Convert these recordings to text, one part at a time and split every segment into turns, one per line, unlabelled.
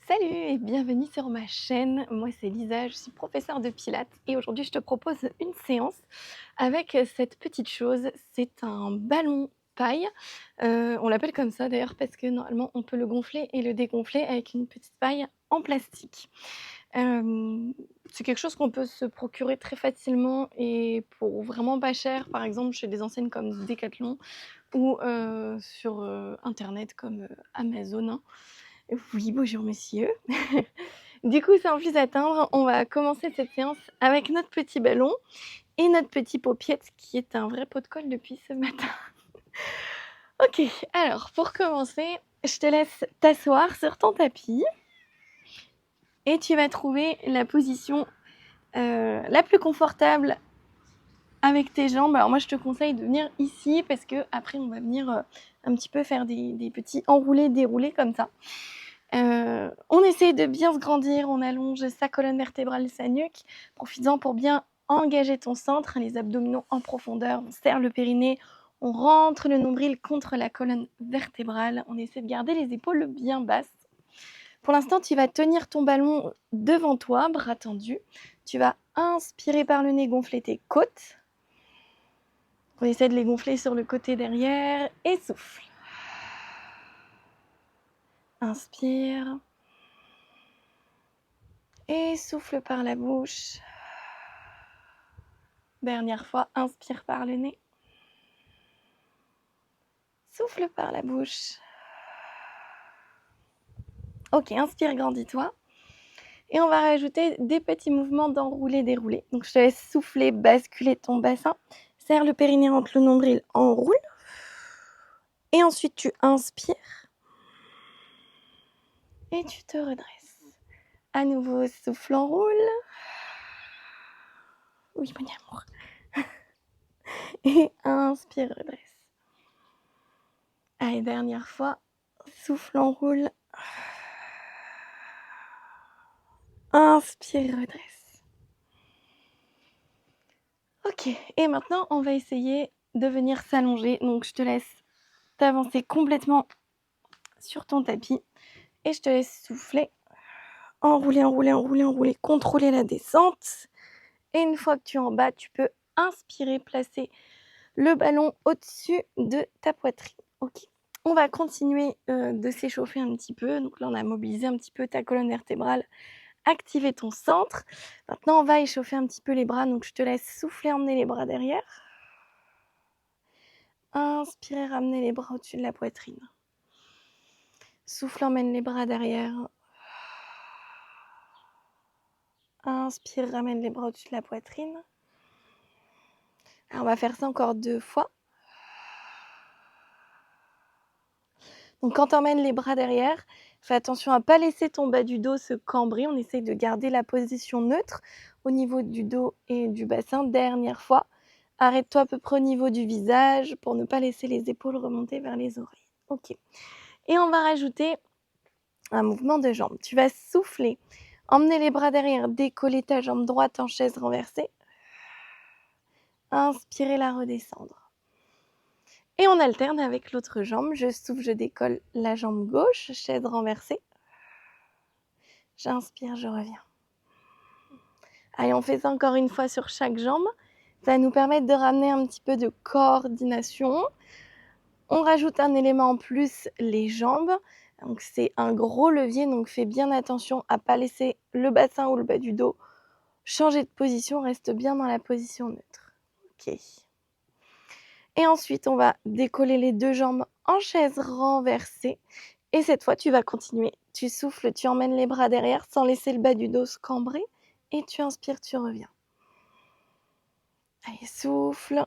Salut et bienvenue sur ma chaîne. Moi c'est Lisa, je suis professeure de pilates et aujourd'hui je te propose une séance avec cette petite chose. C'est un ballon paille. On l'appelle comme ça d'ailleurs parce que normalement on peut le gonfler et le dégonfler avec une petite paille en plastique. C'est quelque chose qu'on peut se procurer très facilement et pour vraiment pas cher, par exemple chez des enseignes comme Decathlon ou sur internet comme Amazon, hein. Oui, bonjour monsieur. Du coup, sans plus attendre, on va commencer cette séance avec notre petit ballon et notre petit paupiette qui est un vrai pot de colle depuis ce matin. Ok, alors pour commencer, je te laisse t'asseoir sur ton tapis et tu vas trouver la position la plus confortable avec tes jambes. Alors moi, je te conseille de venir ici parce que après, on va venir un petit peu faire des petits enroulés, déroulés comme ça. On essaie de bien se grandir, on allonge sa colonne vertébrale, sa nuque, profites-en pour bien engager ton centre, les abdominaux en profondeur, on serre le périnée, on rentre le nombril contre la colonne vertébrale, on essaie de garder les épaules bien basses. Pour l'instant, tu vas tenir ton ballon devant toi, bras tendus. Tu vas inspirer par le nez, gonfler tes côtes. On essaie de les gonfler sur le côté derrière et souffle. Inspire. Et souffle par la bouche. Dernière fois, inspire par le nez. Souffle par la bouche. Ok, inspire, grandis-toi. Et on va rajouter des petits mouvements d'enroulé, déroulé. Donc je te laisse souffler, basculer ton bassin. Serre le périnée entre le nombril, enroule. Et ensuite tu inspires. Et tu te redresses. À nouveau, souffle, enroule. Oui, mon amour. Et inspire, redresse. Allez, dernière fois. Souffle, enroule. Inspire, redresse. Ok, et maintenant on va essayer de venir s'allonger. Donc je te laisse t'avancer complètement sur ton tapis et je te laisse souffler, enrouler, enrouler, enrouler, enrouler, contrôler la descente. Et une fois que tu es en bas, tu peux inspirer, placer le ballon au-dessus de ta poitrine. Ok. On va continuer de s'échauffer un petit peu. Donc là, on a mobilisé un petit peu ta colonne vertébrale, activer ton centre. Maintenant, on va échauffer un petit peu les bras. Donc, je te laisse souffler, emmener les bras derrière. Inspirez, ramenez les bras au-dessus de la poitrine. Souffle, emmène les bras derrière. Inspire, ramène les bras au-dessus de la poitrine. Alors, on va faire ça encore 2 fois. Donc, quand tu emmènes les bras derrière, fais attention à ne pas laisser ton bas du dos se cambrer. On essaye de garder la position neutre au niveau du dos et du bassin. Dernière fois, arrête-toi à peu près au niveau du visage pour ne pas laisser les épaules remonter vers les oreilles. Ok. Et on va rajouter un mouvement de jambes. Tu vas souffler, emmener les bras derrière, décoller ta jambe droite en chaise renversée. Inspirer, la redescendre. Et on alterne avec l'autre jambe. Je souffle, je décolle la jambe gauche, chaise renversée. J'inspire, je reviens. Allez, on fait ça encore une fois sur chaque jambe. Ça va nous permettre de ramener un petit peu de coordination. On rajoute un élément en plus, les jambes. Donc c'est un gros levier, donc fais bien attention à ne pas laisser le bassin ou le bas du dos changer de position, reste bien dans la position neutre. Ok. Et ensuite, on va décoller les 2 jambes en chaise renversée. Et cette fois, tu vas continuer. Tu souffles, tu emmènes les bras derrière sans laisser le bas du dos se cambrer. Et tu inspires, tu reviens. Allez, souffle.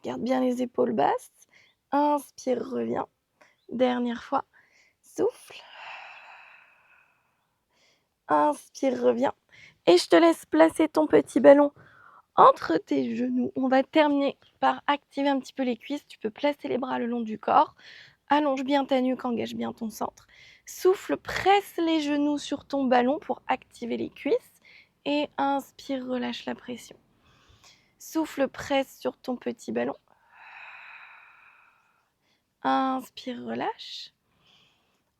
Garde bien les épaules basses. Inspire, reviens. Dernière fois. Souffle. Inspire, reviens. Et je te laisse placer ton petit ballon entre tes genoux. On va terminer par activer un petit peu les cuisses. Tu peux placer les bras le long du corps. Allonge bien ta nuque, engage bien ton centre. Souffle, presse les genoux sur ton ballon pour activer les cuisses. Et inspire, relâche la pression. Souffle, presse sur ton petit ballon. Inspire, relâche.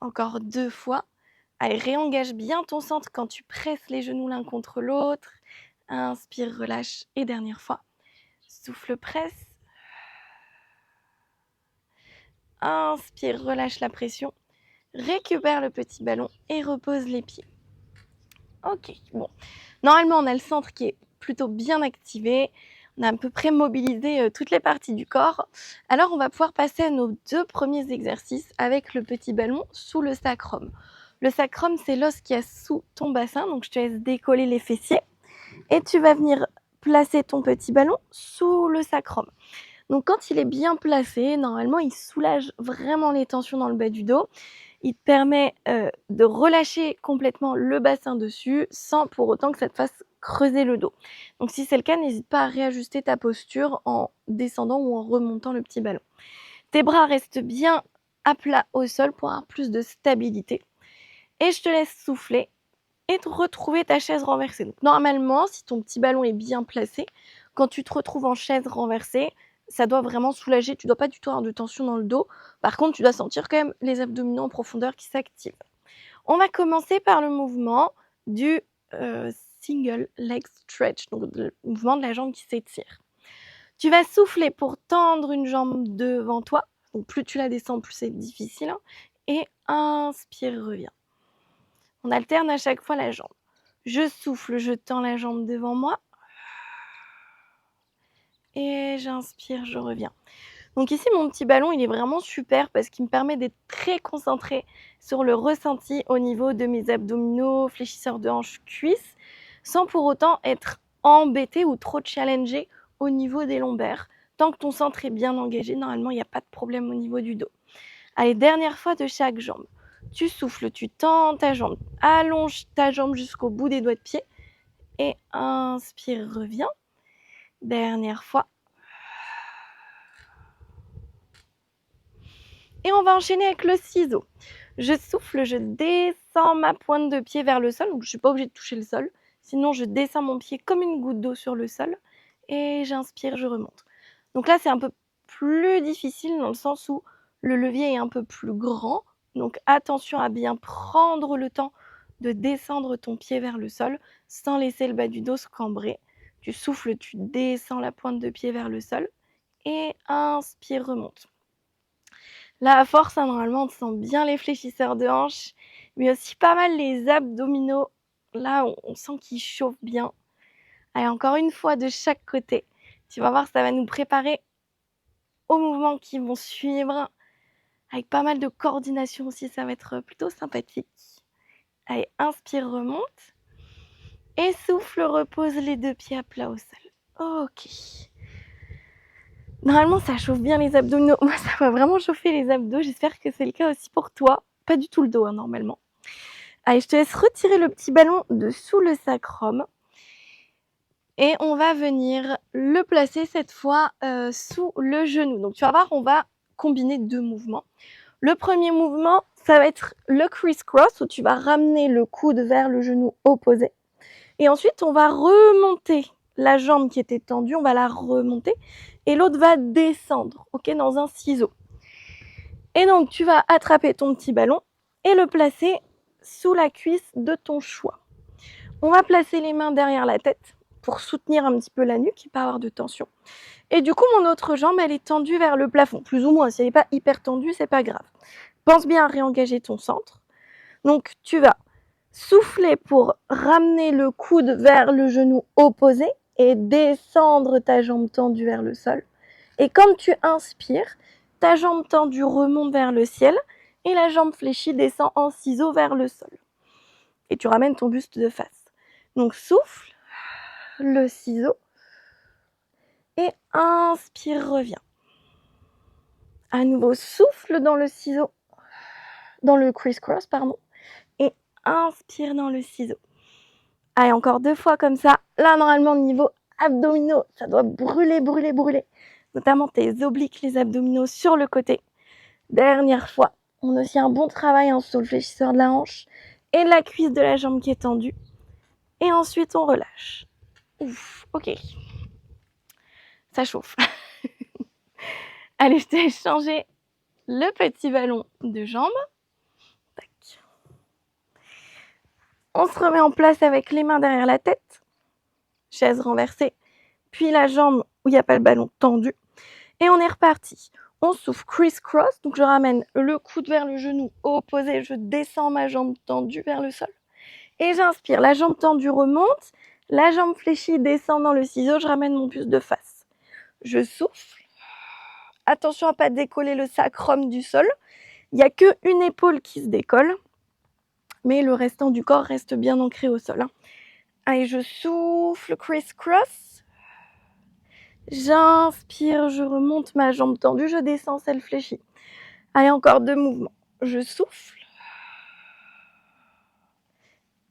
Encore 2 fois. Allez, réengage bien ton centre quand tu presses les genoux l'un contre l'autre. Inspire, relâche et dernière fois. Souffle, presse. Inspire, relâche la pression. Récupère le petit ballon et repose les pieds. Ok, bon. Normalement, on a le centre qui est plutôt bien activé. On a à peu près mobilisé toutes les parties du corps. Alors, on va pouvoir passer à nos 2 premiers exercices avec le petit ballon sous le sacrum. Le sacrum, c'est l'os qui est sous ton bassin, donc je te laisse décoller les fessiers. Et tu vas venir placer ton petit ballon sous le sacrum. Donc, quand il est bien placé, normalement, il soulage vraiment les tensions dans le bas du dos. Il te permet de relâcher complètement le bassin dessus sans pour autant que ça te fasse creuser le dos. Donc si c'est le cas, n'hésite pas à réajuster ta posture en descendant ou en remontant le petit ballon. Tes bras restent bien à plat au sol pour avoir plus de stabilité. Et je te laisse souffler et te retrouver ta chaise renversée. Donc normalement, si ton petit ballon est bien placé, quand tu te retrouves en chaise renversée, ça doit vraiment soulager. Tu ne dois pas du tout avoir de tension dans le dos. Par contre, tu dois sentir quand même les abdominaux en profondeur qui s'activent. On va commencer par le mouvement du single leg stretch, donc le mouvement de la jambe qui s'étire. Tu vas souffler pour tendre une jambe devant toi. Donc plus tu la descends, plus c'est difficile. Et inspire, reviens. On alterne à chaque fois la jambe. Je souffle, je tends la jambe devant moi. Et j'inspire, je reviens. Donc ici, mon petit ballon, il est vraiment super parce qu'il me permet d'être très concentrée sur le ressenti au niveau de mes abdominaux, fléchisseurs de hanches, cuisses, sans pour autant être embêtée ou trop challengée au niveau des lombaires. Tant que ton centre est bien engagé, normalement, il n'y a pas de problème au niveau du dos. Allez, dernière fois de chaque jambe. Tu souffles, tu tends ta jambe, allonge ta jambe jusqu'au bout des doigts de pied et inspire, reviens. Dernière fois. Et on va enchaîner avec le ciseau. Je souffle, je descends ma pointe de pied vers le sol. Donc je ne suis pas obligée de toucher le sol. Sinon, je descends mon pied comme une goutte d'eau sur le sol. Et j'inspire, je remonte. Donc là, c'est un peu plus difficile dans le sens où le levier est un peu plus grand. Donc attention à bien prendre le temps de descendre ton pied vers le sol sans laisser le bas du dos se cambrer. Tu souffles, tu descends la pointe de pied vers le sol. Et inspire, remonte. Là, à force, normalement, on sent bien les fléchisseurs de hanches, mais aussi pas mal les abdominaux. Là, on sent qu'ils chauffent bien. Allez, encore une fois de chaque côté. Tu vas voir, ça va nous préparer aux mouvements qui vont suivre. Avec pas mal de coordination aussi, ça va être plutôt sympathique. Allez, inspire, remonte. Et souffle, repose les 2 pieds à plat au sol. Ok. Normalement, ça chauffe bien les abdominaux. Moi, ça va vraiment chauffer les abdos. J'espère que c'est le cas aussi pour toi. Pas du tout le dos, normalement. Allez, je te laisse retirer le petit ballon de sous le sacrum. Et on va venir le placer cette fois sous le genou. Donc, tu vas voir, on va combiner 2 mouvements. Le premier mouvement, ça va être le criss-cross, où tu vas ramener le coude vers le genou opposé. Et ensuite, on va remonter la jambe qui était tendue, on va la remonter. Et l'autre va descendre, ok, dans un ciseau. Et donc, tu vas attraper ton petit ballon et le placer sous la cuisse de ton choix. On va placer les mains derrière la tête pour soutenir un petit peu la nuque et pas avoir de tension. Et du coup, mon autre jambe, elle est tendue vers le plafond, plus ou moins. Si elle n'est pas hyper tendue, c'est pas grave. Pense bien à réengager ton centre. Donc, tu vas souffler pour ramener le coude vers le genou opposé et descendre ta jambe tendue vers le sol. Et quand tu inspires, ta jambe tendue remonte vers le ciel et la jambe fléchie descend en ciseau vers le sol. Et tu ramènes ton buste de face. Donc souffle, le ciseau et inspire, reviens. À nouveau, souffle dans le ciseau, dans le criss-cross, pardon, et inspire dans le ciseau. Allez, encore 2 fois comme ça. Là, normalement, niveau abdominaux, ça doit brûler, brûler, brûler. Notamment tes obliques, les abdominaux sur le côté. Dernière fois. On a aussi un bon travail sur le fléchisseur de la hanche et la cuisse de la jambe qui est tendue. Et ensuite, on relâche. Ouf, ok. Ça chauffe. Allez, je t'ai changé le petit ballon de jambe. Tac. On se remet en place avec les mains derrière la tête, chaise renversée, puis la jambe où il n'y a pas le ballon tendue. Et on est reparti. On souffle criss-cross, donc je ramène le coude vers le genou opposé, je descends ma jambe tendue vers le sol. Et j'inspire, la jambe tendue remonte, la jambe fléchie descend dans le ciseau, je ramène mon buste de face. Je souffle. Attention à ne pas décoller le sacrum du sol. Il n'y a qu'une épaule qui se décolle, mais le restant du corps reste bien ancré au sol. Allez, je souffle, criss-cross. J'inspire, je remonte ma jambe tendue, je descends, celle fléchie. Allez, encore 2 mouvements. Je souffle.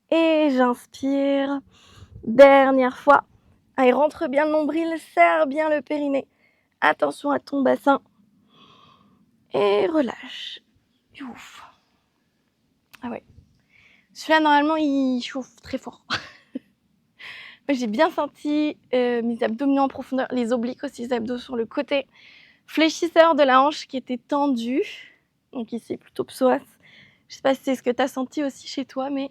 Et j'inspire. Dernière fois. Allez, rentre bien le nombril, serre bien le périnée. Attention à ton bassin. Et relâche. Ouf. Ah ouais. Celui-là, normalement, il chauffe très fort. J'ai bien senti mes abdominaux en profondeur, les obliques aussi, les abdos sur le côté. Fléchisseur de la hanche qui était tendue. Donc ici, plutôt psoas. Je sais pas si c'est ce que tu as senti aussi chez toi, mais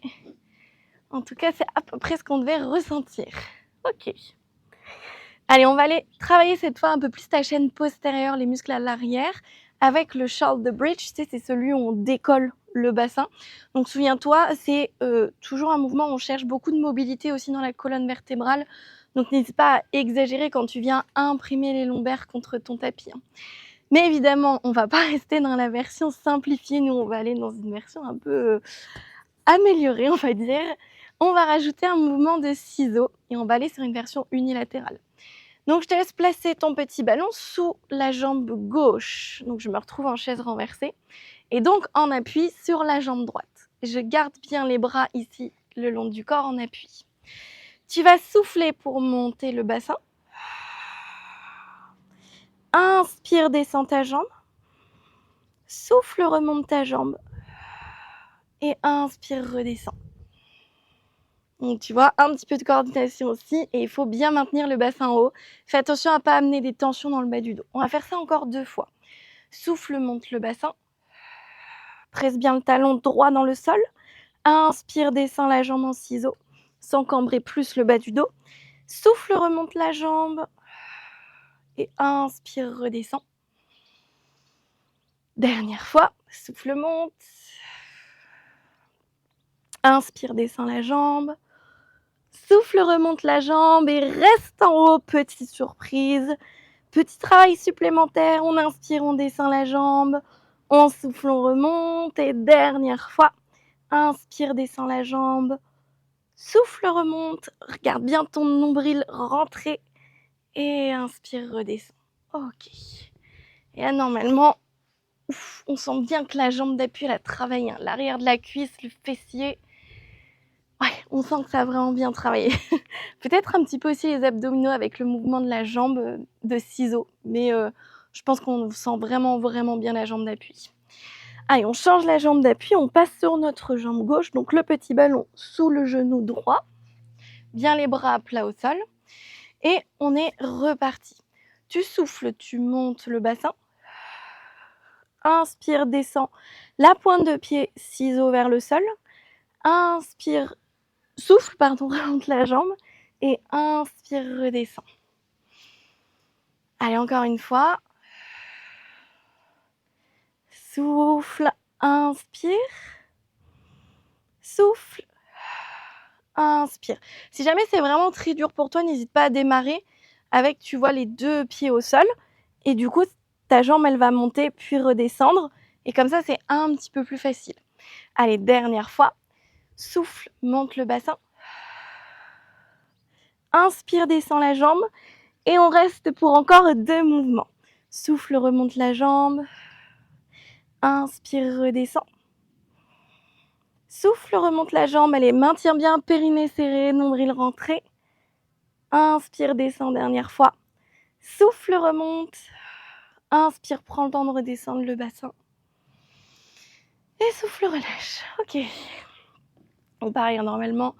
en tout cas, c'est à peu près ce qu'on devait ressentir. Ok. Allez, on va aller travailler cette fois un peu plus ta chaîne postérieure, les muscles à l'arrière, avec le shoulder bridge. Tu sais, c'est celui où on décolle le bassin. Donc souviens-toi, c'est toujours un mouvement où on cherche beaucoup de mobilité aussi dans la colonne vertébrale. Donc n'hésite pas à exagérer quand tu viens imprimer les lombaires contre ton tapis. Mais évidemment, on ne va pas rester dans la version simplifiée. Nous, on va aller dans une version un peu améliorée, on va dire. On va rajouter un mouvement de ciseaux et on va aller sur une version unilatérale. Donc, je te laisse placer ton petit ballon sous la jambe gauche. Donc, je me retrouve en chaise renversée et donc en appui sur la jambe droite. Je garde bien les bras ici le long du corps en appui. Tu vas souffler pour monter le bassin. Inspire, descends ta jambe. Souffle, remonte ta jambe. Et inspire, redescends. Donc tu vois, un petit peu de coordination aussi et il faut bien maintenir le bassin haut. Fais attention à ne pas amener des tensions dans le bas du dos. On va faire ça encore 2 fois. Souffle, monte le bassin. Presse bien le talon droit dans le sol. Inspire, descends la jambe en ciseaux sans cambrer plus le bas du dos. Souffle, remonte la jambe. Et inspire, redescends. Dernière fois. Souffle, monte. Inspire, descends la jambe. Souffle, remonte la jambe et reste en haut, petite surprise. Petit travail supplémentaire, on inspire, on descend la jambe, on souffle, on remonte et dernière fois, inspire, descend la jambe, souffle, remonte, regarde bien ton nombril rentrer et inspire, redescend. Ok. Et là, normalement, on sent bien que la jambe d'appui, elle a travaillé, l'arrière de la cuisse, le fessier. Ouais, on sent que ça a vraiment bien travaillé. Peut-être un petit peu aussi les abdominaux avec le mouvement de la jambe de ciseaux. Mais je pense qu'on sent vraiment, vraiment bien la jambe d'appui. Allez, on change la jambe d'appui, on passe sur notre jambe gauche. Donc le petit ballon sous le genou droit. Bien les bras à plat au sol. Et on est reparti. Tu souffles, tu montes le bassin. Inspire, descends la pointe de pied, ciseaux vers le sol. Inspire, souffle, pardon, remonte la jambe. Et inspire, redescends. Allez, encore une fois. Souffle, inspire. Souffle, inspire. Si jamais c'est vraiment très dur pour toi, n'hésite pas à démarrer avec, tu vois, les 2 pieds au sol. Et du coup, ta jambe, elle va monter puis redescendre. Et comme ça, c'est un petit peu plus facile. Allez, dernière fois. Souffle, monte le bassin. Inspire, descend la jambe. Et on reste pour encore 2 mouvements. Souffle, remonte la jambe. Inspire, redescend. Souffle, remonte la jambe. Allez, maintiens bien, périnée serré, nombril rentré. Inspire, descend, dernière fois. Souffle, remonte. Inspire, prends le temps de redescendre le bassin. Et souffle, relâche. Ok. On pareil, normalement,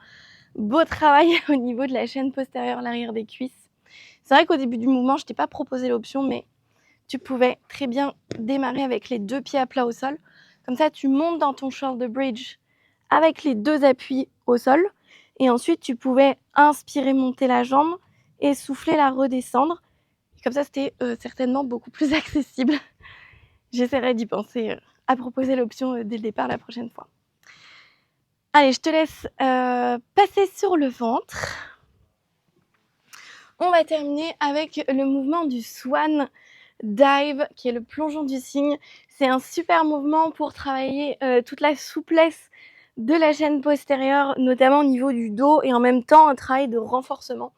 beau travail au niveau de la chaîne postérieure, l'arrière des cuisses. C'est vrai qu'au début du mouvement, je t'ai pas proposé l'option, mais tu pouvais très bien démarrer avec les 2 pieds à plat au sol. Comme ça, tu montes dans ton shoulder bridge avec les 2 appuis au sol et ensuite tu pouvais inspirer, monter la jambe et souffler, la redescendre. Comme ça, c'était certainement beaucoup plus accessible. J'essaierai d'y penser à proposer l'option dès le départ la prochaine fois. Allez, je te laisse passer sur le ventre. On va terminer avec le mouvement du Swan Dive, qui est le plongeon du cygne. C'est un super mouvement pour travailler toute la souplesse de la chaîne postérieure, notamment au niveau du dos, et en même temps un travail de renforcement,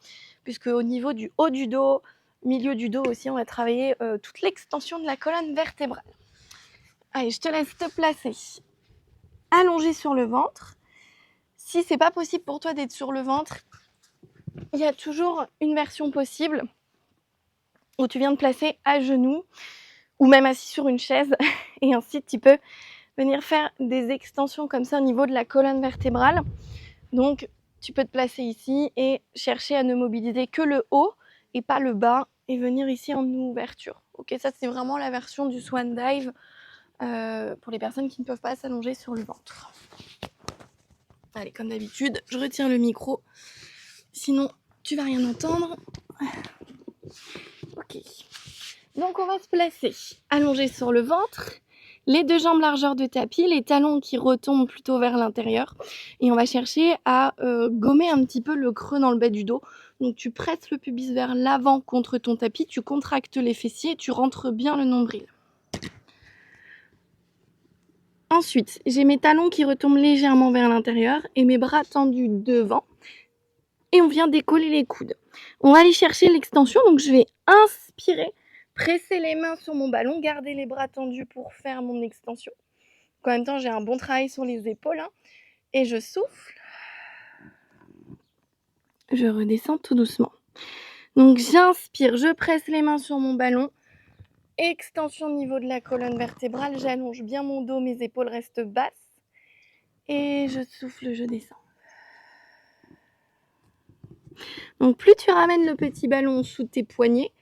puisque au niveau du haut du dos, milieu du dos aussi, on va travailler toute l'extension de la colonne vertébrale. Allez, je te laisse te placer allongé sur le ventre. Si c'est pas possible pour toi d'être sur le ventre, il y a toujours une version possible où tu viens te placer à genoux ou même assis sur une chaise et ensuite tu peux venir faire des extensions comme ça au niveau de la colonne vertébrale. Donc tu peux te placer ici et chercher à ne mobiliser que le haut et pas le bas et venir ici en ouverture. Ok, ça c'est vraiment la version du Swan Dive pour les personnes qui ne peuvent pas s'allonger sur le ventre. Allez, comme d'habitude, je retire le micro, sinon tu vas rien entendre. Ok. Donc on va se placer allongé sur le ventre, les 2 jambes largeur de tapis, les talons qui retombent plutôt vers l'intérieur. Et on va chercher à gommer un petit peu le creux dans le bas du dos. Donc tu presses le pubis vers l'avant contre ton tapis, tu contractes les fessiers, tu rentres bien le nombril. Ensuite, j'ai mes talons qui retombent légèrement vers l'intérieur et mes bras tendus devant. Et on vient décoller les coudes. On va aller chercher l'extension, donc je vais inspirer, presser les mains sur mon ballon, garder les bras tendus pour faire mon extension. En même temps, j'ai un bon travail sur les épaules. Et je souffle. Je redescends tout doucement. Donc j'inspire, je presse les mains sur mon ballon. Extension au niveau de la colonne vertébrale, j'allonge bien mon dos, mes épaules restent basses. Et je souffle, je descends. Donc plus tu ramènes le petit ballon sous tes poignets,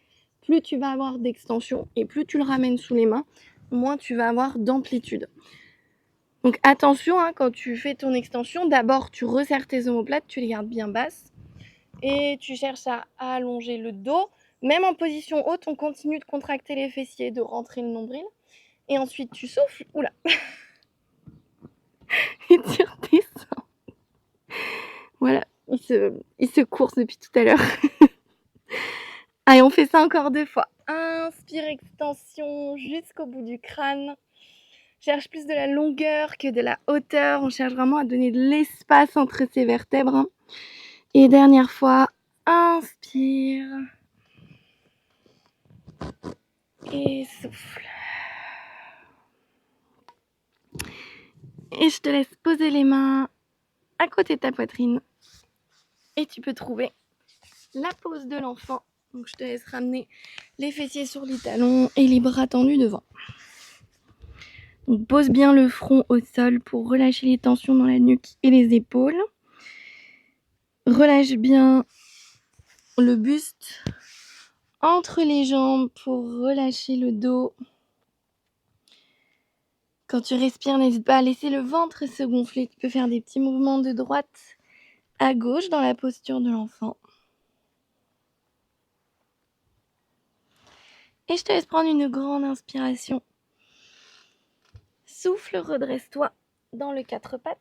plus tu vas avoir d'extension et plus tu le ramènes sous les mains, moins tu vas avoir d'amplitude. Donc attention, quand tu fais ton extension, d'abord tu resserres tes omoplates, tu les gardes bien basses et tu cherches à allonger le dos. Même en position haute, on continue de contracter les fessiers, de rentrer le nombril. Et ensuite tu souffles, oula, et tu redescends. Voilà, il se course depuis tout à l'heure. Allez, on fait ça encore 2 fois. Inspire, extension jusqu'au bout du crâne. Cherche plus de la longueur que de la hauteur. On cherche vraiment à donner de l'espace entre ces vertèbres. Et dernière fois, inspire. Et souffle. Et je te laisse poser les mains à côté de ta poitrine. Et tu peux trouver la pose de l'enfant. Donc je te laisse ramener les fessiers sur les talons et les bras tendus devant. Donc pose bien le front au sol pour relâcher les tensions dans la nuque et les épaules. Relâche bien le buste entre les jambes pour relâcher le dos. Quand tu respires, n'hésite pas à laisser le ventre se gonfler. Tu peux faire des petits mouvements de droite à gauche dans la posture de l'enfant. Et je te laisse prendre une grande inspiration. Souffle, redresse-toi dans le 4 pattes.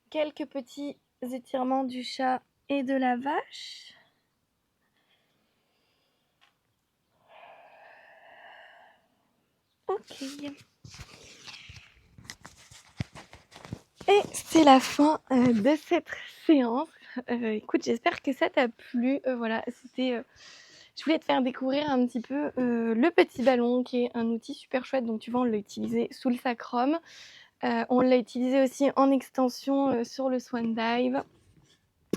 Quelques petits étirements du chat et de la vache. Ok. Et c'est la fin de cette séance. Écoute, j'espère que ça t'a plu. Voilà, c'était... je voulais te faire découvrir un petit peu le petit ballon, qui est un outil super chouette. Donc tu vois, on l'a utilisé sous le sacrum. On l'a utilisé aussi en extension sur le Swan Dive.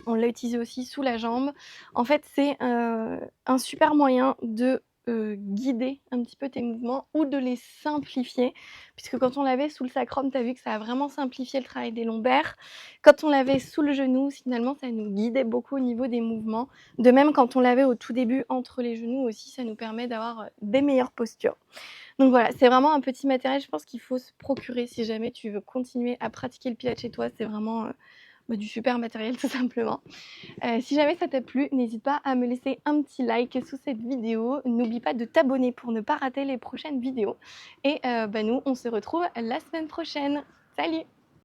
On l'a utilisé aussi sous la jambe. En fait, c'est un super moyen de guider un petit peu tes mouvements ou de les simplifier, puisque quand on l'avait sous le sacrum, tu as vu que ça a vraiment simplifié le travail des lombaires. Quand on l'avait sous le genou, finalement, ça nous guidait beaucoup au niveau des mouvements. De même, quand on l'avait au tout début entre les genoux aussi, ça nous permet d'avoir des meilleures postures. Donc voilà, c'est vraiment un petit matériel, je pense qu'il faut se procurer si jamais tu veux continuer à pratiquer le pilates chez toi. C'est vraiment, du super matériel tout simplement. Si jamais ça t'a plu, n'hésite pas à me laisser un petit like sous cette vidéo. N'oublie pas de t'abonner pour ne pas rater les prochaines vidéos et nous, on se retrouve la semaine prochaine. Salut!